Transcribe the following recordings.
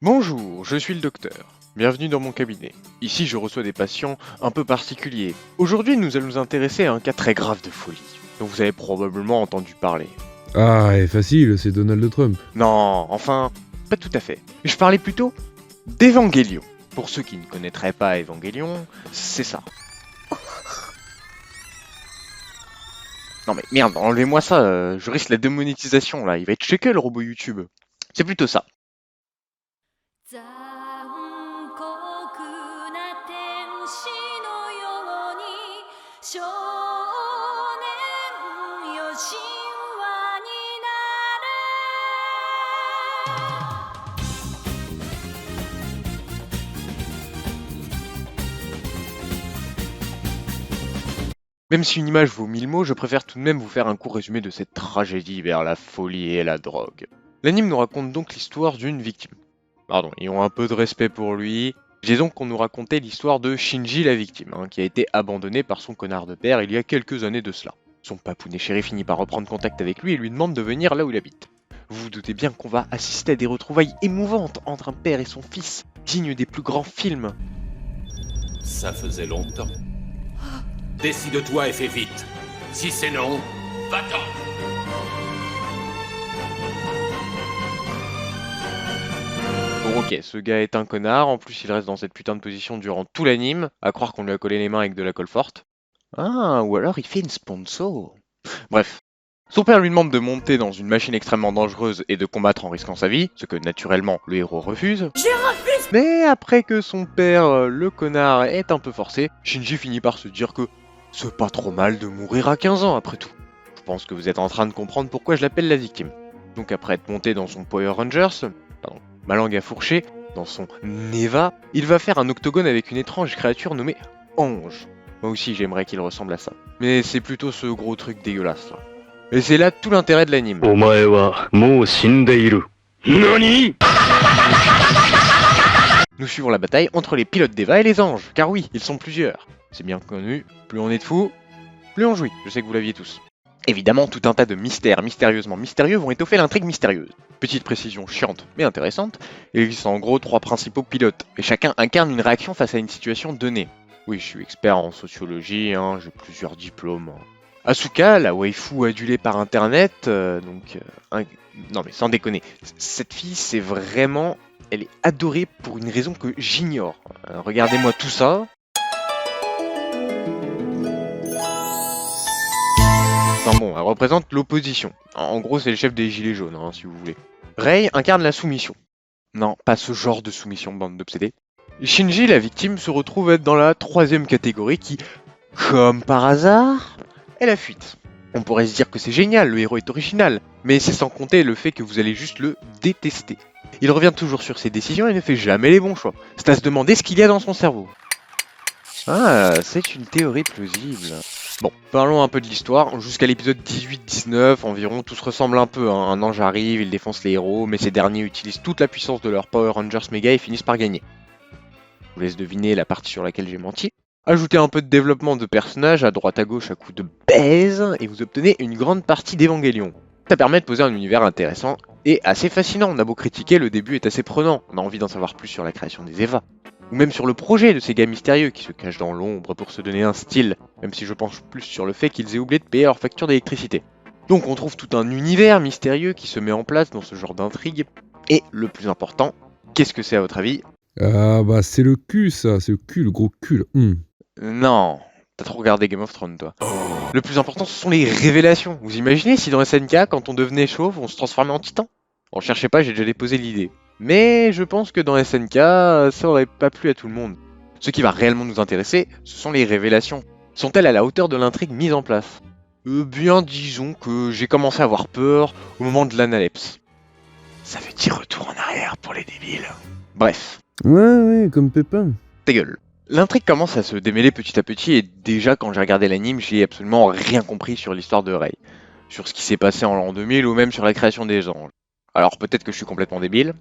Bonjour, je suis le docteur. Bienvenue dans mon cabinet. Ici, je reçois des patients un peu particuliers. Aujourd'hui, nous allons nous intéresser à un cas très grave de folie, dont vous avez probablement entendu parler. Ah, est facile, c'est Donald Trump. Non, enfin, pas tout à fait. Je parlais plutôt d'Evangelion. Pour ceux qui ne connaîtraient pas Evangelion, c'est ça. Non mais merde, enlevez-moi ça, je risque la démonétisation là, il va être checké le robot YouTube. C'est plutôt ça. 残酷な天使のように少年よ神話になれ Même si une image vaut 1000 mots, je préfère tout de même vous faire un court résumé de cette tragédie vers la folie et la drogue. L'anime nous raconte donc l'histoire d'une victime. Pardon, ayons un peu de respect pour lui. J'ai donc qu'on nous racontait l'histoire de Shinji la victime, qui a été abandonné par son connard de père il y a quelques années de cela. Son papounet chéri finit par reprendre contact avec lui et lui demande de venir là où il habite. Vous vous doutez bien qu'on va assister à des retrouvailles émouvantes entre un père et son fils, dignes des plus grands films. Ça faisait longtemps. Décide-toi et fais vite. Si c'est non, va-t'en. Bon ok, ce gars est un connard, en plus il reste dans cette putain de position durant tout l'anime, à croire qu'on lui a collé les mains avec de la colle forte. Ah, ou alors il fait une sponsor. Bref. Son père lui demande de monter dans une machine extrêmement dangereuse et de combattre en risquant sa vie, ce que naturellement le héros refuse. Mais après que son père, le connard, est un peu forcé, Shinji finit par se dire que c'est pas trop mal de mourir à 15 ans après tout. Je pense que vous êtes en train de comprendre pourquoi je l'appelle la victime. Donc après être monté dans son Power Rangers, pardon, ma langue a fourché, dans son Neva, il va faire un octogone avec une étrange créature nommée Ange. Moi aussi j'aimerais qu'il ressemble à ça. Mais c'est plutôt ce gros truc dégueulasse là. Et c'est là tout l'intérêt de l'anime. お前はもう死んでいる。何？ Nous suivons la bataille entre les pilotes d'Eva et les anges, car oui, ils sont plusieurs. C'est bien connu, plus on est de fous, plus on jouit, je sais que vous l'aviez tous. Évidemment, tout un tas de mystères mystérieusement mystérieux vont étoffer l'intrigue mystérieuse. Petite précision chiante mais intéressante, il existe en gros 3 principaux pilotes, et chacun incarne une réaction face à une situation donnée. Oui, je suis expert en sociologie, j'ai plusieurs diplômes. Asuka, la waifu adulée par internet, non mais sans déconner, cette fille c'est vraiment... Elle est adorée pour une raison que j'ignore. Regardez-moi tout ça. Enfin bon, elle représente l'opposition. En gros, c'est le chef des gilets jaunes, si vous voulez. Rei incarne la soumission. Non, pas ce genre de soumission, bande d'obsédés. Shinji, la victime, se retrouve être dans la 3e catégorie qui, comme par hasard, est la fuite. On pourrait se dire que c'est génial, le héros est original, mais c'est sans compter le fait que vous allez juste le détester. Il revient toujours sur ses décisions et ne fait jamais les bons choix. C'est à se demander ce qu'il y a dans son cerveau. Ah, c'est une théorie plausible. Bon, parlons un peu de l'histoire. Jusqu'à l'épisode 18-19 environ, tout se ressemble un peu. Un ange arrive, il défonce les héros, mais ces derniers utilisent toute la puissance de leur Power Rangers Mega et finissent par gagner. Je vous laisse deviner la partie sur laquelle j'ai menti. Ajoutez un peu de développement de personnages à droite à gauche à coup de baise, et vous obtenez une grande partie d'Evangelion. Ça permet de poser un univers intéressant et assez fascinant. On a beau critiquer, le début est assez prenant. On a envie d'en savoir plus sur la création des Eva. Ou même sur le projet de ces gars mystérieux qui se cachent dans l'ombre pour se donner un style, même si je penche plus sur le fait qu'ils aient oublié de payer leur facture d'électricité. Donc on trouve tout un univers mystérieux qui se met en place dans ce genre d'intrigue. Et le plus important, qu'est-ce que c'est à votre avis? Ah bah c'est le cul ça, c'est le cul, le gros cul. Non, t'as trop regardé Game of Thrones toi. Le plus important ce sont les révélations. Vous imaginez si dans SNK, quand on devenait chauve, on se transformait en titan? Bon, cherchez pas, j'ai déjà déposé l'idée. Mais je pense que dans SNK, ça aurait pas plu à tout le monde. Ce qui va réellement nous intéresser, ce sont les révélations. Sont-elles à la hauteur de l'intrigue mise en place? Bien disons que j'ai commencé à avoir peur au moment de l'analepse. Ça fait 10 retours en arrière pour les débiles. Bref, Ouais, comme Pépin. ta gueule. L'intrigue commence à se démêler petit à petit et déjà quand j'ai regardé l'anime, j'ai absolument rien compris sur l'histoire de Rei. Sur ce qui s'est passé en l'an 2000 ou même sur la création des anges. Alors peut-être que je suis complètement débile.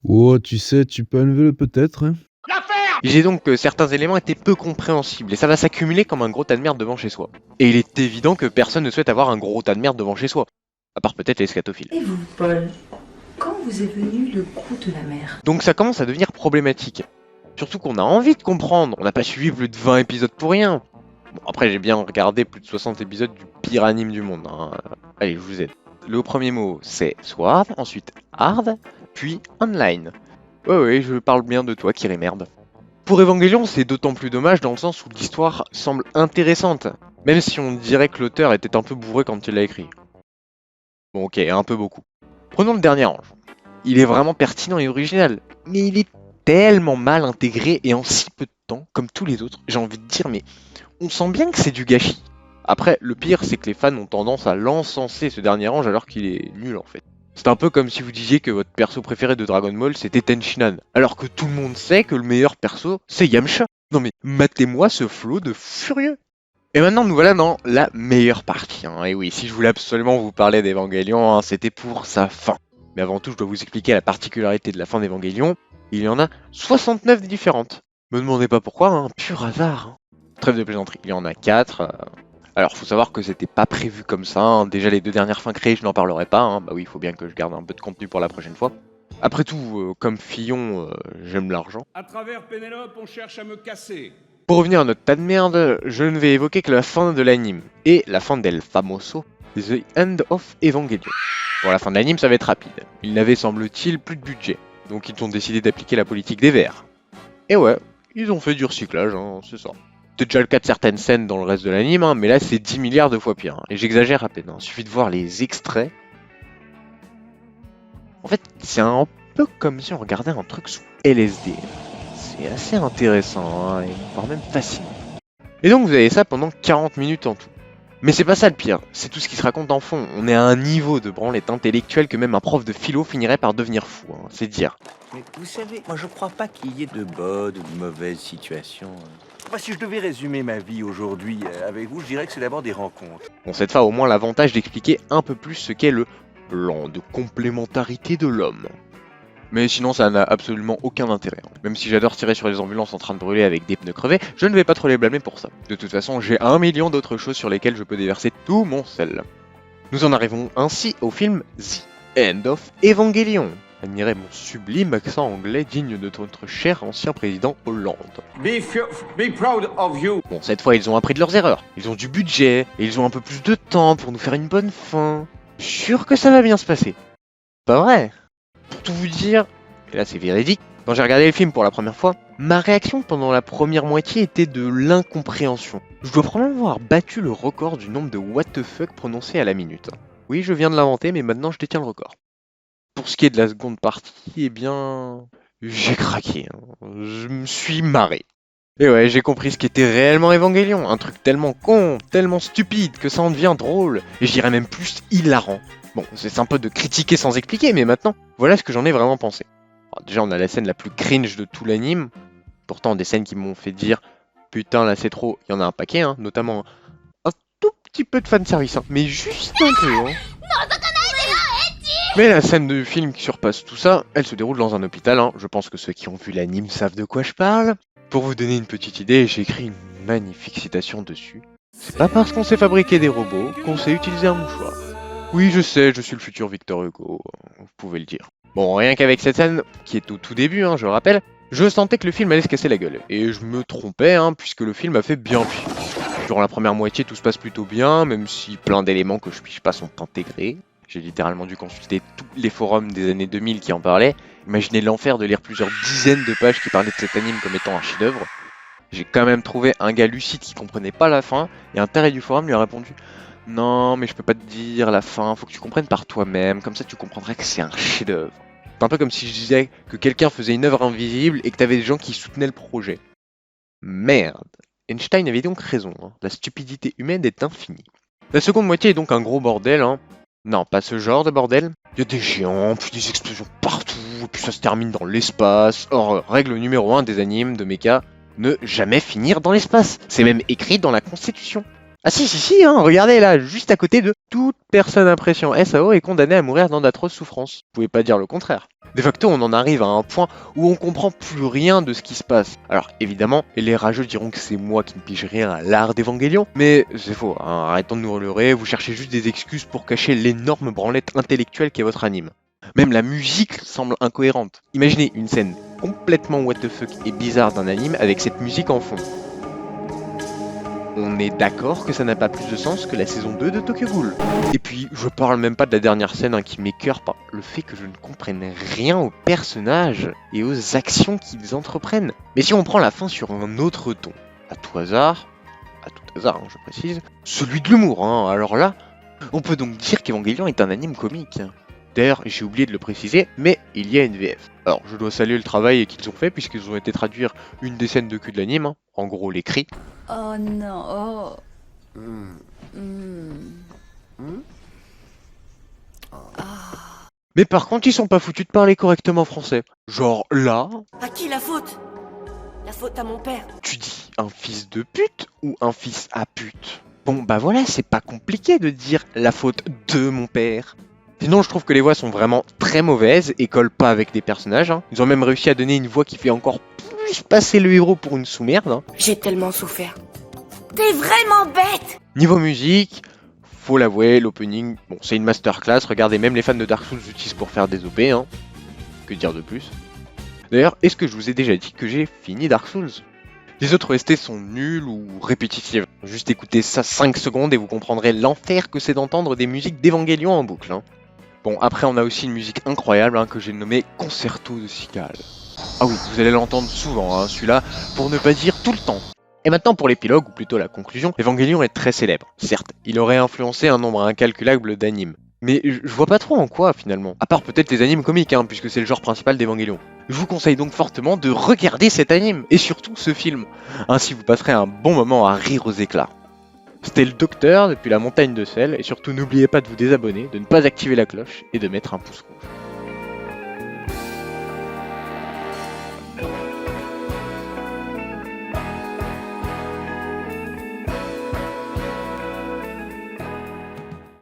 Oh, tu sais, tu peux enlever le peut-être, hein. J'ai donc que certains éléments étaient peu compréhensibles et ça va s'accumuler comme un gros tas de merde devant chez soi. Et il est évident que personne ne souhaite avoir un gros tas de merde devant chez soi. À part peut-être les scatophiles. Et vous, Paul, quand vous est venu le goût de la mer? Donc ça commence à devenir problématique. Surtout qu'on a envie de comprendre, on n'a pas suivi plus de 20 épisodes pour rien. Bon, après j'ai bien regardé plus de 60 épisodes du pire anime du monde, hein. Allez, je vous aide. Le premier mot c'est Sword, ensuite Hard, puis Online. Ouais, je parle bien de toi, Kiri merde. Pour Evangelion, c'est d'autant plus dommage dans le sens où l'histoire semble intéressante, même si on dirait que l'auteur était un peu bourré quand il l'a écrit. Bon ok, un peu beaucoup. Prenons le dernier ange. Il est vraiment pertinent et original, mais il est tellement mal intégré et en si peu de temps, comme tous les autres, j'ai envie de dire, mais on sent bien que c'est du gâchis. Après, le pire, c'est que les fans ont tendance à l'encenser ce dernier ange alors qu'il est nul en fait. C'est un peu comme si vous disiez que votre perso préféré de Dragon Ball c'était Tenshinhan, alors que tout le monde sait que le meilleur perso c'est Yamcha. Non mais matez-moi ce flot de furieux. Et maintenant nous voilà dans la meilleure partie, hein. Et oui, si je voulais absolument vous parler d'Evangelion, hein, c'était pour sa fin. Mais avant tout, je dois vous expliquer la particularité de la fin d'Evangelion. Il y en a 69 différentes. Me demandez pas pourquoi, hein, pur hasard. Hein. Trêve de plaisanterie, il y en a 4. Alors faut savoir que c'était pas prévu comme ça, hein. Déjà les 2 dernières fins créées, je n'en parlerai pas, hein. Bah oui, il faut bien que je garde un peu de contenu pour la prochaine fois. Après tout, comme Fillon, j'aime l'argent. À travers Pénélope, on cherche à me casser. Pour revenir à notre tas de merde, je ne vais évoquer que la fin de l'anime, et la fin d'El Famoso, The End of Evangelion. Pour la fin de l'anime, ça va être rapide. Ils n'avaient, semble-t-il, plus de budget, donc ils ont décidé d'appliquer la politique des verts. Et ouais, ils ont fait du recyclage, hein, c'est ça. C'est déjà le cas de certaines scènes dans le reste de l'anime, hein, mais là c'est 10 milliards de fois pire. Hein, et j'exagère à peine, hein, suffit de voir les extraits. En fait, c'est un peu comme si on regardait un truc sous LSD. C'est assez intéressant, hein, et voire même fascinant. Et donc vous avez ça pendant 40 minutes en tout. Mais c'est pas ça le pire, c'est tout ce qui se raconte en fond. On est à un niveau de branlette intellectuelle que même un prof de philo finirait par devenir fou, hein, c'est dire. Mais vous savez, moi je crois pas qu'il y ait de bonnes ou de mauvaises situations. Moi, si je devais résumer ma vie aujourd'hui avec vous, je dirais que c'est d'abord des rencontres. Bon, cette fois au moins l'avantage d'expliquer un peu plus ce qu'est le plan de complémentarité de l'homme. Mais sinon ça n'a absolument aucun intérêt. Hein. Même si j'adore tirer sur les ambulances en train de brûler avec des pneus crevés, je ne vais pas trop les blâmer pour ça. De toute façon, j'ai 1 million d'autres choses sur lesquelles je peux déverser tout mon sel. Nous en arrivons ainsi au film The End of Evangelion. Admirez mon sublime accent anglais digne de notre cher ancien président Hollande. Be proud of you. Bon, cette fois ils ont appris de leurs erreurs. Ils ont du budget, et ils ont un peu plus de temps pour nous faire une bonne fin. Sûr que ça va bien se passer. Pas vrai? Pour tout vous dire, et là c'est véridique, quand j'ai regardé le film pour la première fois, ma réaction pendant la première moitié était de l'incompréhension. Je dois probablement avoir battu le record du nombre de what the fuck prononcés à la minute. Oui, je viens de l'inventer, mais maintenant je détiens le record. Pour ce qui est de la seconde partie, eh bien... j'ai craqué, hein. Je me suis marré. Et ouais, j'ai compris ce qu'était réellement Evangelion, un truc tellement con, tellement stupide que ça en devient drôle, et je dirais même plus hilarant. Bon, c'est sympa de critiquer sans expliquer, mais maintenant, voilà ce que j'en ai vraiment pensé. Alors, déjà, on a la scène la plus cringe de tout l'anime, pourtant des scènes qui m'ont fait dire « Putain, là c'est trop », il y en a un paquet, hein, notamment un tout petit peu de fanservice, hein, mais juste un peu, hein. Mais la scène de film qui surpasse tout ça, elle se déroule dans un hôpital, hein. Je pense que ceux qui ont vu l'anime savent de quoi je parle. Pour vous donner une petite idée, j'ai écrit une magnifique citation dessus. C'est pas parce qu'on sait fabriquer des robots qu'on sait utiliser un mouchoir. Oui, je sais, je suis le futur Victor Hugo, vous pouvez le dire. Bon, rien qu'avec cette scène, qui est au tout début, hein, je rappelle, je sentais que le film allait se casser la gueule. Et je me trompais, hein, puisque le film a fait bien pire. Durant la première moitié, tout se passe plutôt bien, même si plein d'éléments que je piche pas sont intégrés. J'ai littéralement dû consulter tous les forums des années 2000 qui en parlaient. Imaginez l'enfer de lire plusieurs dizaines de pages qui parlaient de cet anime comme étant un chef-d'œuvre. J'ai quand même trouvé un gars lucide qui comprenait pas la fin, et un taré du forum lui a répondu « Non, mais je peux pas te dire la fin, faut que tu comprennes par toi-même, comme ça tu comprendras que c'est un chef-d'œuvre. » C'est un peu comme si je disais que quelqu'un faisait une œuvre invisible et que t'avais des gens qui soutenaient le projet. Merde. Einstein avait donc raison, hein. La stupidité humaine est infinie. La seconde moitié est donc un gros bordel, hein. Non, pas ce genre de bordel. Il y a des géants, puis des explosions partout, et puis ça se termine dans l'espace. Or, règle numéro 1 des animes de mecha, ne jamais finir dans l'espace. C'est même écrit dans la Constitution. Ah si, hein, regardez là, juste à côté de toute personne impression SAO est condamnée à mourir dans d'atroces souffrances. Vous pouvez pas dire le contraire. De facto, on en arrive à un point où on comprend plus rien de ce qui se passe. Alors évidemment, les rageux diront que c'est moi qui ne pige rien à l'art d'Evangelion, mais c'est faux, hein, arrêtons de nous leurrer, vous cherchez juste des excuses pour cacher l'énorme branlette intellectuelle qu'est votre anime. Même la musique semble incohérente. Imaginez une scène complètement what the fuck et bizarre d'un anime avec cette musique en fond. On est d'accord que ça n'a pas plus de sens que la saison 2 de Tokyo Ghoul. Et puis, je parle même pas de la dernière scène qui m'écœure par le fait que je ne comprenne rien aux personnages et aux actions qu'ils entreprennent. Mais si on prend la fin sur un autre ton, à tout hasard, je précise, celui de l'humour, alors là, on peut donc dire qu'Evangelion est un anime comique. D'ailleurs, j'ai oublié de le préciser, mais il y a une VF. Alors, je dois saluer le travail qu'ils ont fait, puisqu'ils ont été traduire une des scènes de cul de l'anime, en gros les cris. Oh non. Mais par contre, ils sont pas foutus de parler correctement français. Genre là, À qui la faute? La faute à mon père. tu dis un fils de pute ou un fils à pute? Bon bah voilà, c'est pas compliqué de dire la faute de mon père. Sinon, je trouve que les voix sont vraiment très mauvaises et collent pas avec des personnages. Ils ont même réussi à donner une voix qui fait encore plus passer le héros pour une sous-merde. J'ai tellement souffert. T'es vraiment bête! Niveau musique, faut l'avouer, l'opening, bon, c'est une masterclass. Regardez, même les fans de Dark Souls l'utilisent pour faire des OP. Que dire de plus? D'ailleurs, est-ce que je vous ai déjà dit que j'ai fini Dark Souls? Les autres OST sont nuls ou répétitifs. Juste écoutez ça 5 secondes et vous comprendrez l'enfer que c'est d'entendre des musiques d'Evangelion en boucle. Bon, après on a aussi une musique incroyable que j'ai nommée Concerto de Cigale. Ah oui, vous allez l'entendre souvent, celui-là, pour ne pas dire tout le temps. Et maintenant pour l'épilogue, ou plutôt la conclusion, Evangelion est très célèbre. Certes, il aurait influencé un nombre incalculable d'animes. Mais je vois pas trop en quoi finalement. À part peut-être les animes comiques, puisque c'est le genre principal d'Evangelion. Je vous conseille donc fortement de regarder cet anime, et surtout ce film. Ainsi vous passerez un bon moment à rire aux éclats. C'était le docteur depuis la montagne de sel, et surtout n'oubliez pas de vous désabonner, de ne pas activer la cloche, et de mettre un pouce rouge.